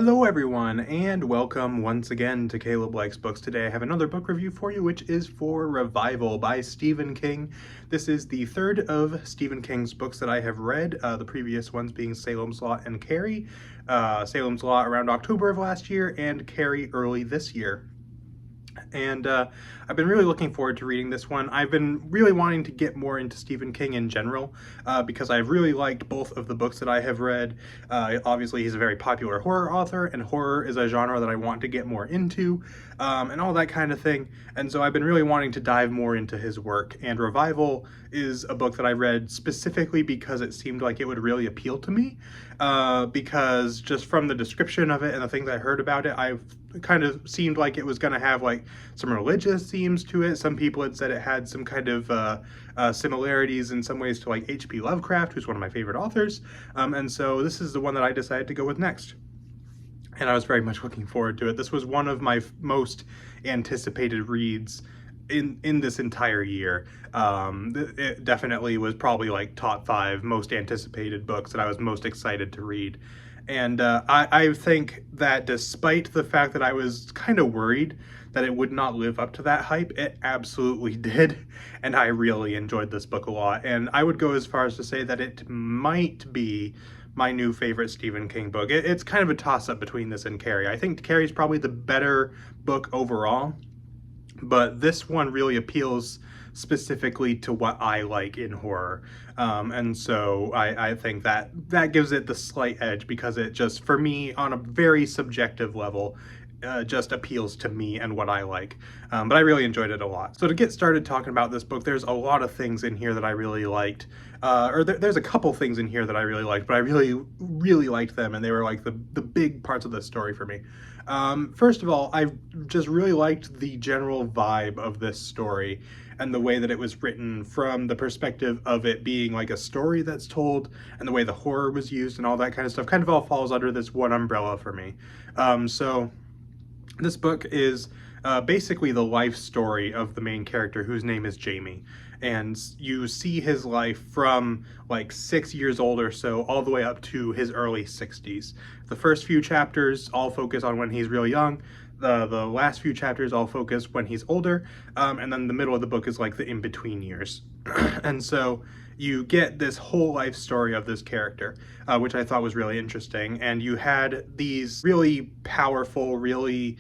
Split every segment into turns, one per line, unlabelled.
Hello everyone, and welcome once again to Caleb Likes Books. Today I have another book review for you, which is for Revival by Stephen King. This is the third of Stephen King's books that I have read, the previous ones being Salem's Lot and Carrie. Salem's Lot around October of last year, and Carrie early this year. And I've been really looking forward to reading this one. I've been really wanting to get more into Stephen King in general because I've really liked both of the books that I have read. Obviously, he's a very popular horror author, and horror is a genre that I want to get more into, and all that kind of thing. And so I've been really wanting to dive more into his work, and Revival is a book that I read specifically because it seemed like it would really appeal to me, because just from the description of it and the things I heard about it, I've kind of seemed like it was going to have like some religious themes to it. Some people had said it had some kind of similarities in some ways to like H.P. Lovecraft, who's one of my favorite authors, and so this is the one that I decided to go with next. And I was very much looking forward to it. This was one of my most anticipated reads in this entire year. It definitely was probably like top 5 most anticipated books that I was most excited to read. And I think that despite the fact that I was kind of worried that it would not live up to that hype, it absolutely did. And I really enjoyed this book a lot. And I would go as far as to say that it might be my new favorite Stephen King book. It's kind of a toss-up between this and Carrie. I think Carrie's probably the better book overall, but this one really appeals specifically to what I like in horror. And so I think that gives it the slight edge because it just, for me, on a very subjective level, just appeals to me and what I like. But I really enjoyed it a lot. So to get started talking about this book, there's a lot of things in here that I really liked. There's a couple things in here that I really liked, but I really liked them, and they were like the big parts of the story for me. First of all, I just really liked the general vibe of this story and the way that it was written from the perspective of it being like a story that's told, and the way the horror was used and all that kind of stuff kind of all falls under this one umbrella for me. So this book is basically the life story of the main character, whose name is Jamie. And you see his life from like 6 years old or so all the way up to his early 60s. The first few chapters all focus on when he's real young. The last few chapters all focus when he's older, and then the middle of the book is like the in-between years. And so you get this whole life story of this character, which I thought was really interesting. And you had these really powerful, really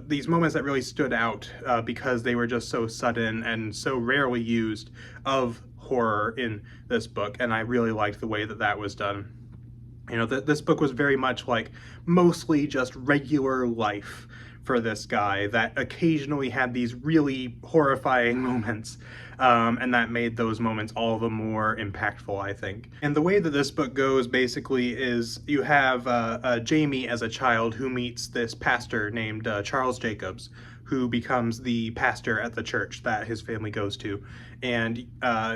these moments that really stood out because they were just so sudden and so rarely used of horror in this book, and I really liked the way that that was done. You know, this book was very much like mostly just regular life for this guy that occasionally had these really horrifying moments, and that made those moments all the more impactful, I think. And the way that this book goes basically is you have Jamie as a child who meets this pastor named Charles Jacobs, who becomes the pastor at the church that his family goes to. And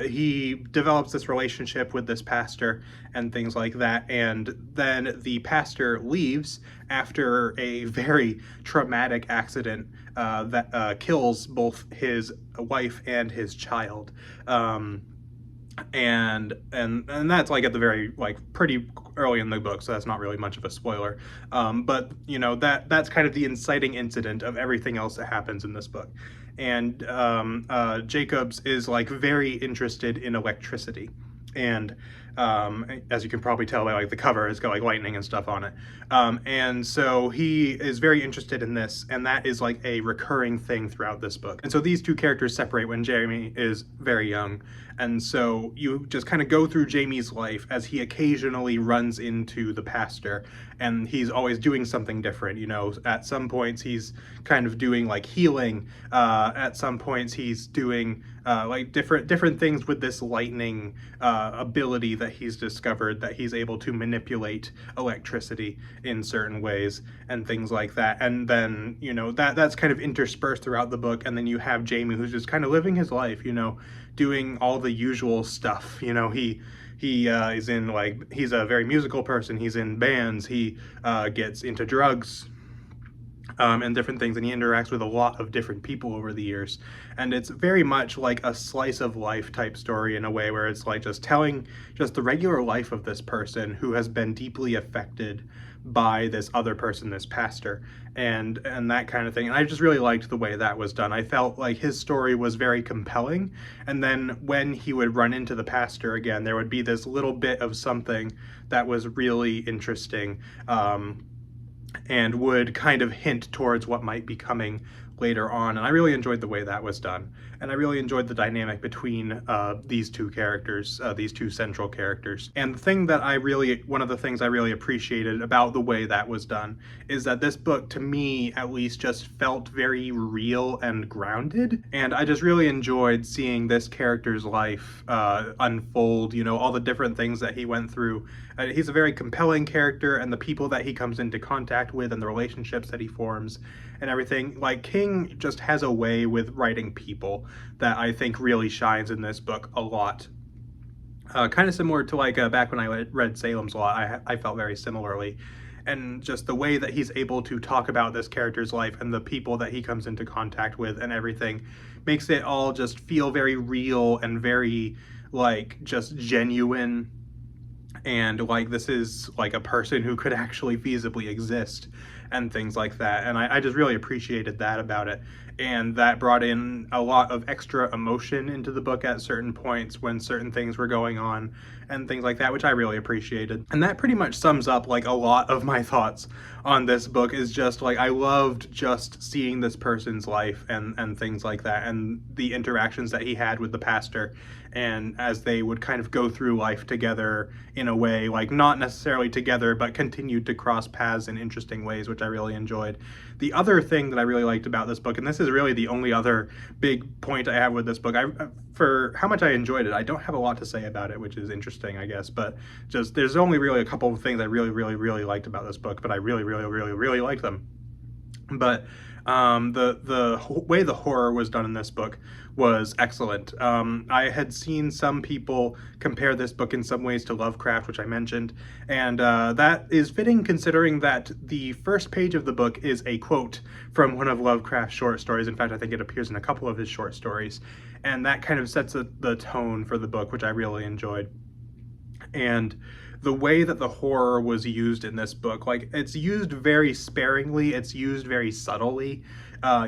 he develops this relationship with this pastor and things like that. And then the pastor leaves after a very traumatic accident that kills both his wife and his child. And that's like at the very pretty early in the book, so that's not really much of a spoiler, but you know, that's kind of the inciting incident of everything else that happens in this book. And Jacobs is like very interested in electricity, and as you can probably tell by like the cover, it's got like lightning and stuff on it, and so he is very interested in this, and that is like a recurring thing throughout this book. And so these two characters separate when Jamie is very young, and so you just kind of go through Jamie's life as he occasionally runs into the pastor, and he's always doing something different. You know, at some points he's kind of doing like healing, at some points he's doing like different things with this lightning ability that he's discovered, that he's able to manipulate electricity in certain ways and things like that. And then, you know, that's kind of interspersed throughout the book, and then you have Jamie who's just kind of living his life, you know, doing all the usual stuff. You know, he is in like, he's a very musical person, he's in bands, he gets into drugs, and different things, and he interacts with a lot of different people over the years. And it's very much like a slice of life type story in a way, where it's like just telling just the regular life of this person who has been deeply affected by this other person, this pastor, and that kind of thing. And I just really liked the way that was done. I felt like his story was very compelling, and then when he would run into the pastor again, there would be this little bit of something that was really interesting, and would kind of hint towards what might be coming later on. And I really enjoyed the way that was done. And I really enjoyed the dynamic between these two characters, these two central characters. And one of the things I really appreciated about the way that was done is that this book, to me at least, just felt very real and grounded. And I just really enjoyed seeing this character's life unfold, you know, all the different things that he went through. He's a very compelling character, and the people that he comes into contact with and the relationships that he forms and everything. Like, King just has a way with writing people that I think really shines in this book a lot. Kind of similar to like back when I read Salem's Lot, I felt very similarly. And just the way that he's able to talk about this character's life and the people that he comes into contact with and everything makes it all just feel very real and very like just genuine. And like this is like a person who could actually feasibly exist and things like that. And I just really appreciated that about it. And that brought in a lot of extra emotion into the book at certain points when certain things were going on and things like that, which I really appreciated. And that pretty much sums up like a lot of my thoughts on this book. Is just like I loved just seeing this person's life and things like that, and the interactions that he had with the pastor, and as they would kind of go through life together in a way, like not necessarily together, but continued to cross paths in interesting ways, which I really enjoyed. The other thing that I really liked about this book, and this is really the only other big point I have with this book, for how much I enjoyed it, I don't have a lot to say about it, which is interesting, I guess, but just there's only really a couple of things I really liked about this book, but I really liked them. But the way the horror was done in this book was excellent. I had seen some people compare this book in some ways to Lovecraft, which I mentioned, and that is fitting considering that the first page of the book is a quote from one of Lovecraft's short stories. In fact, I think it appears in a couple of his short stories, and that kind of sets the tone for the book, which I really enjoyed. And the way that the horror was used in this book, like it's used very sparingly, it's used very subtly.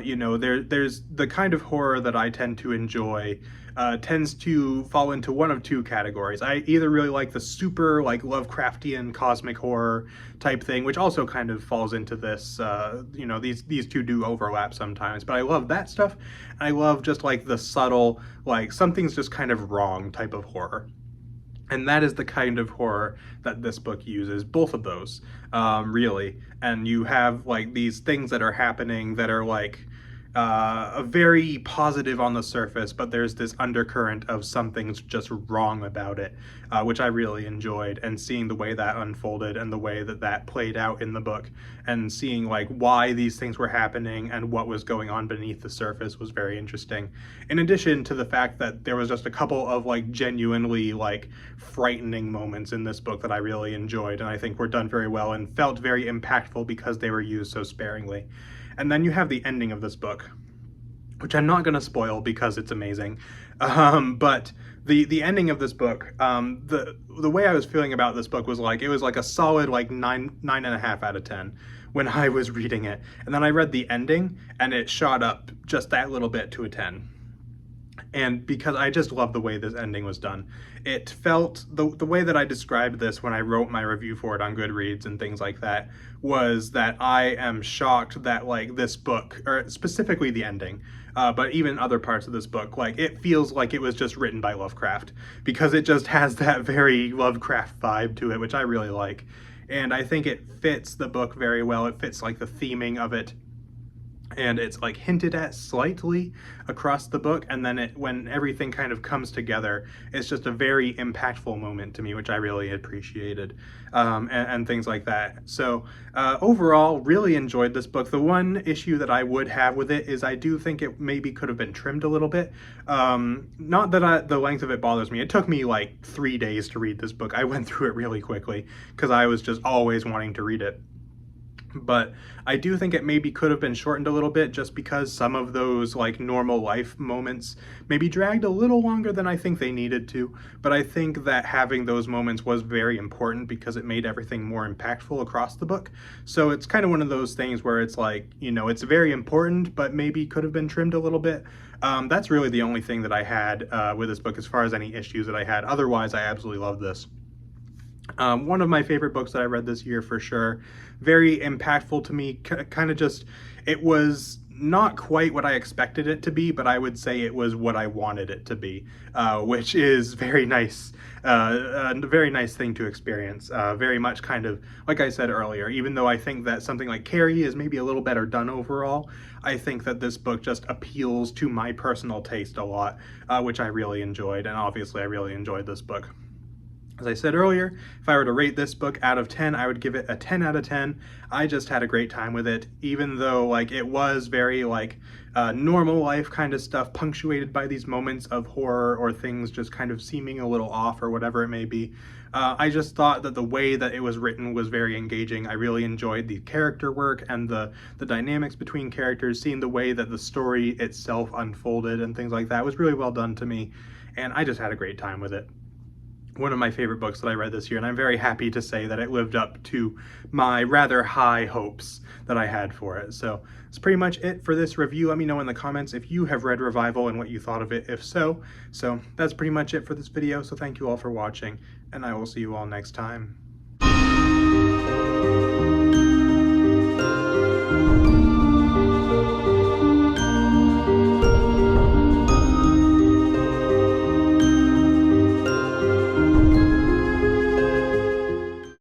You know, there's the kind of horror that I tend to enjoy tends to fall into one of two categories. I either really like the super like Lovecraftian cosmic horror type thing, which also kind of falls into this, you know, these two do overlap sometimes, but I love that stuff. I love just like the subtle, like something's just kind of wrong type of horror. And that is the kind of horror that this book uses, both of those, really. And you have like these things that are happening that are like very positive on the surface, but there's this undercurrent of something's just wrong about it, which I really enjoyed. And seeing the way that unfolded and the way that that played out in the book, and seeing like why these things were happening and what was going on beneath the surface was very interesting. In addition to the fact that there was just a couple of like genuinely like frightening moments in this book that I really enjoyed, and I think were done very well and felt very impactful because they were used so sparingly. And then you have the ending of this book, which I'm not going to spoil because it's amazing. But the ending of this book, the way I was feeling about this book was like, it was like a solid like 9.5 out of 10 when I was reading it. And then I read the ending and it shot up just that little bit to a 10. And because I just love the way this ending was done. It felt, the way that I described this when I wrote my review for it on Goodreads and things like that, was that I am shocked that like this book, or specifically the ending, but even other parts of this book, like it feels like it was just written by Lovecraft, because it just has that very Lovecraft vibe to it, which I really like. And I think it fits the book very well. It fits like the theming of it. And it's like hinted at slightly across the book, and then when everything kind of comes together, it's just a very impactful moment to me, which I really appreciated, and things like that. So overall, really enjoyed this book. The one issue that I would have with it is I do think it maybe could have been trimmed a little bit. Not that the length of it bothers me. It took me like 3 days to read this book. I went through it really quickly because I was just always wanting to read it. But I do think it maybe could have been shortened a little bit just because some of those like normal life moments maybe dragged a little longer than I think they needed to. But I think that having those moments was very important because it made everything more impactful across the book. So it's kind of one of those things where it's like, you know, it's very important, but maybe could have been trimmed a little bit. That's really the only thing that I had with this book as far as any issues that I had. Otherwise, I absolutely love this. One of my favorite books that I read this year for sure. Very impactful to me, kind of just, it was not quite what I expected it to be, but I would say it was what I wanted it to be, which is very nice, a very nice thing to experience. Very much kind of, like I said earlier, even though I think that something like Carrie is maybe a little better done overall, I think that this book just appeals to my personal taste a lot, which I really enjoyed, and obviously I really enjoyed this book. As I said earlier, if I were to rate this book out of 10, I would give it a 10 out of 10. I just had a great time with it, even though like it was very like normal life kind of stuff, punctuated by these moments of horror or things just kind of seeming a little off or whatever it may be. I just thought that the way that it was written was very engaging. I really enjoyed the character work and the dynamics between characters, seeing the way that the story itself unfolded and things like that was really well done to me, and I just had a great time with it. One of my favorite books that I read this year, and I'm very happy to say that it lived up to my rather high hopes that I had for it. So that's pretty much it for this review. Let me know in the comments if you have read Revival and what you thought of it, if so. So that's pretty much it for this video, so thank you all for watching, and I will see you all next time.